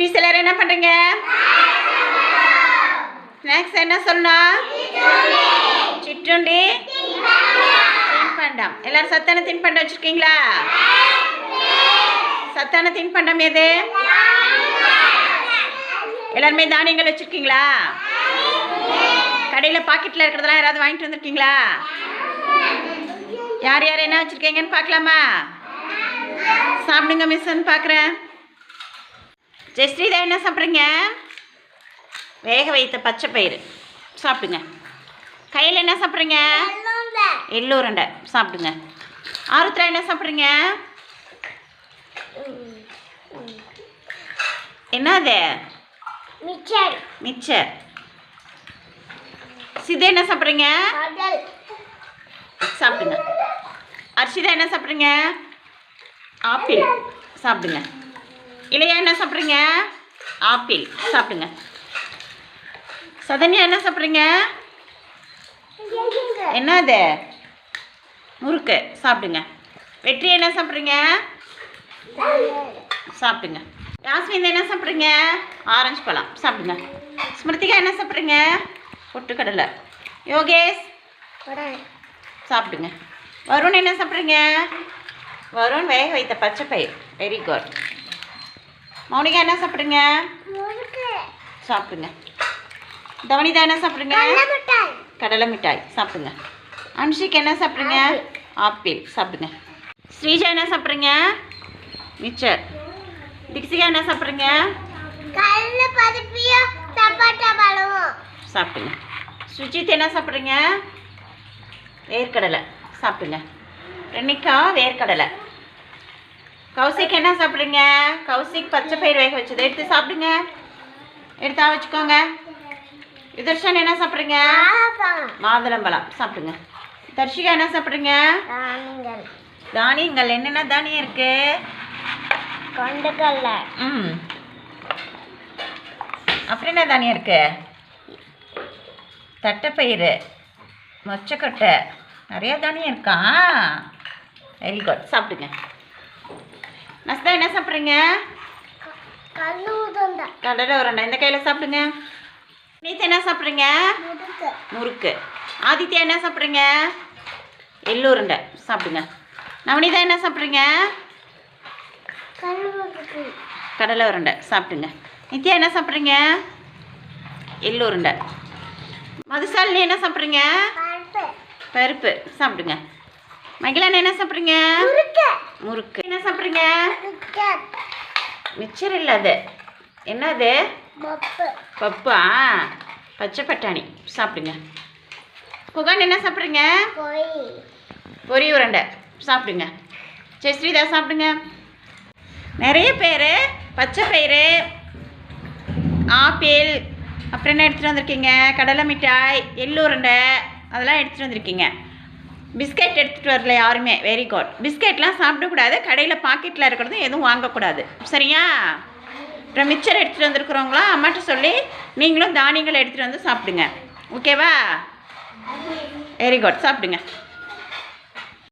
குட்டீஸ் எல்லாரும் என்ன பண்ணுறீங்க? ஸ்நாக்ஸ் என்ன சொல்லணும்? சிற்றுண்டி, தின்பண்டம். எல்லாரும் சத்தான தின்பண்டம் வச்சுருக்கீங்களா? சத்தான தின்பண்டம் எது? எல்லாருமே தானியங்கள் வச்சுருக்கீங்களா? கடையில் பாக்கெட்டில் இருக்கிறதெல்லாம் யாராவது வாங்கிட்டு வந்திருக்கீங்களா? யார் யார் என்ன வச்சுருக்கீங்கன்னு பார்க்கலாமா? சாப்பிடுங்க மிஸ்ன்னு பார்க்குறேன். ஜெயஸ்ரீதா என்ன சாப்பிட்றீங்க? வேக வைத்த பச்சை பயிறு சாப்பிடுங்க. கையில் என்ன சாப்பிட்றீங்க? எள்ளு உருண்டை சாப்பிடுங்க. ஆருத்ரா என்ன சாப்பிட்றீங்க? என்னது? மிச்சர். மிச்சர். சிதா என்ன சாப்பிட்றீங்க? சாப்பிடுங்க. அர்ஷிதா என்ன சாப்பிட்றீங்க? ஆப்பிள் சாப்பிடுங்க. இளையா என்ன சாப்பிட்றீங்க? ஆப்பிள் சாப்பிடுங்க. சதன்யா என்ன சாப்பிட்றீங்க? என்னது? முறுக்கு சாப்பிடுங்க. வெற்றி என்ன சாப்பிட்றீங்க? சாப்பிடுங்க. யாஸ்மின் என்ன சாப்பிட்றீங்க? ஆரஞ்சு பழம் சாப்பிடுங்க. ஸ்மிருதிகா என்ன சாப்பிட்றீங்க? பொட்டுக்கடலை. யோகேஷ் சாப்பிடுங்க. வருண் என்ன சாப்பிட்றீங்க? வருண் வேக வைத்த பச்சை பயிர். Very good. மௌனிகா என்ன சாப்பிட்றீங்க? சாப்பிடுங்க. தவனிதா என்ன சாப்பிட்றீங்க? கடலை மிட்டாய் சாப்பிடுங்க. அன்ஷிக் என்ன சாப்பிட்றீங்க? ஆப்பிள் சாப்பிடுங்க. ஸ்ரீஜா என்ன சாப்பிட்றீங்க? மிச்சர். திக்ஷிகா என்ன சாப்பிட்றீங்க? சாப்பிடுங்க. சுஜித் என்ன சாப்பிட்றீங்க? வேர்க்கடலை சாப்பிடுங்க. ரெனிகா வேர்க்கடலை. கௌசிக் என்ன சாப்பிட்றீங்க? கௌசிக் பச்சை பயிர் வேக வச்சது எடுத்து சாப்பிடுங்க. எடுத்தா வச்சுக்கோங்க. யுதர்ஷன் என்ன சாப்பிட்றீங்க? மாதுளம்பழம் சாப்பிடுங்க. தர்ஷிகா என்ன சாப்பிட்றீங்க? தானியங்கள். என்னென்ன தானியம் இருக்கு? கொண்டக்கடலை. அப்புறம் என்ன தானியம் இருக்கு? தட்டைப்பயிறு, மொச்சக்கொட்டை, நிறையா தானியம் இருக்கா? Very good. சாப்பிடுங்க. நஸ்தா என்ன சாப்பிட்றீங்க? கடலை உருண்டை. இந்த கையில் சாப்பிடுங்க. நீத்து என்ன சாப்பிட்றீங்க? முறுக்கு. ஆதித்யா என்ன சாப்பிட்றீங்க? எள்ளு உருண்டை சாப்பிடுங்க. நவனிதா என்ன சாப்பிட்றீங்க? கடலை உருண்டை சாப்பிடுங்க. நித்யா என்ன சாப்பிட்றீங்க? எள்ளு உருண்டை. மதுசாலினி என்ன சாப்பிட்றீங்க? பருப்பு சாப்பிடுங்க. மகிழன் என்ன சாப்பிட்றீங்க? முறுக்கு. என்ன சாப்பிட்றீங்க? மிச்சர் இல்லை, அது என்னது? பப்பா. பச்சை பட்டாணி சாப்பிடுங்க. புகான் என்ன சாப்பிட்றீங்க? பொரி உருண்டை சாப்பிடுங்க. ஜெயஸ்ரீதா சாப்பிடுங்க. நிறைய பேர் பச்சை பயிறு, ஆப்பிள், அப்புறம் என்ன எடுத்துகிட்டு வந்திருக்கீங்க? கடலை மிட்டாய், எள்ளு உருண்டை, அதெல்லாம் எடுத்துகிட்டு வந்திருக்கீங்க. பிஸ்கெட் எடுத்துகிட்டு வரல யாருமே. Very good. பிஸ்கெட்லாம் சாப்பிடக்கூடாது. கடையில் பாக்கெட்டில் இருக்கிறதும் எதுவும் வாங்கக்கூடாது. சரியா? அப்புறம் மிச்சர் எடுத்துகிட்டு வந்துருக்குறவங்களாம் அம்மாட்ட சொல்லி நீங்களும் தானியங்களை எடுத்துகிட்டு வந்து சாப்பிடுங்க. ஓகேவா? Very good. சாப்பிடுங்க.